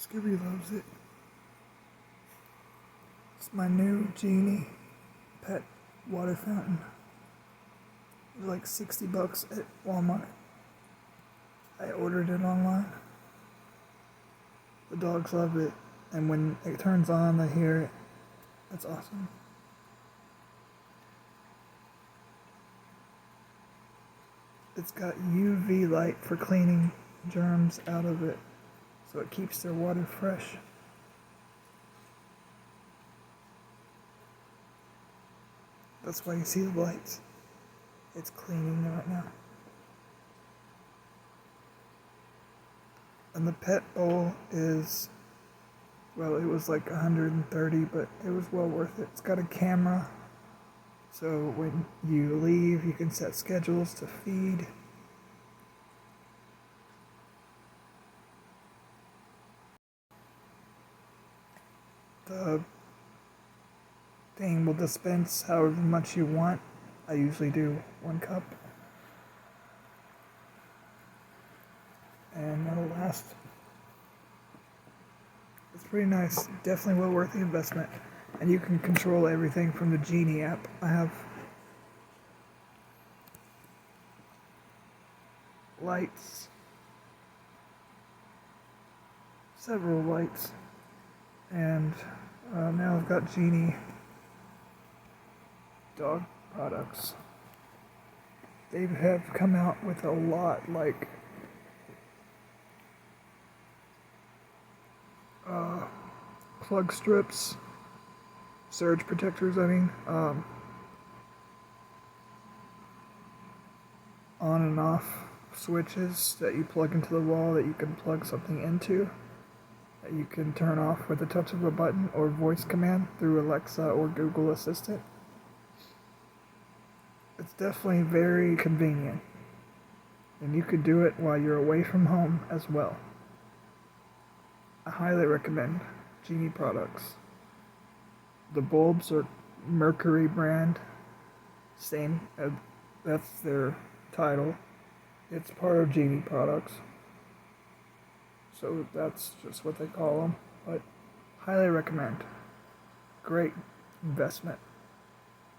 Scooby loves it. It's my new GEENI pet water fountain. It was like $60 at Walmart. I ordered it online. The dogs love it, and when it turns on, they hear it. That's awesome. It's got UV light for cleaning germs out of it, so it keeps their water fresh. That's why you see the lights. It's cleaning right now. And the pet bowl is, well, it was like $130, but it was well worth it. It's got a camera, so when you leave, you can set schedules to feed. The thing will dispense however much you want. I usually do 1 cup. And that'll last. It's pretty nice. Definitely well worth the investment. And you can control everything from the GEENI app. I have lights, several lights, and now I've got GEENI dog products. They have come out with a lot, like plug strips, surge protectors, on and off switches that you plug into the wall that you can plug something into, that you can turn off with the touch of a button or voice command through Alexa or Google Assistant. It's definitely very convenient, and you could do it while you're away from home as well. I highly recommend GEENI products. The bulbs are Mercury brand, same as that's their title. It's part of GEENI products, so that's just what they call them. But highly recommend. Great investment.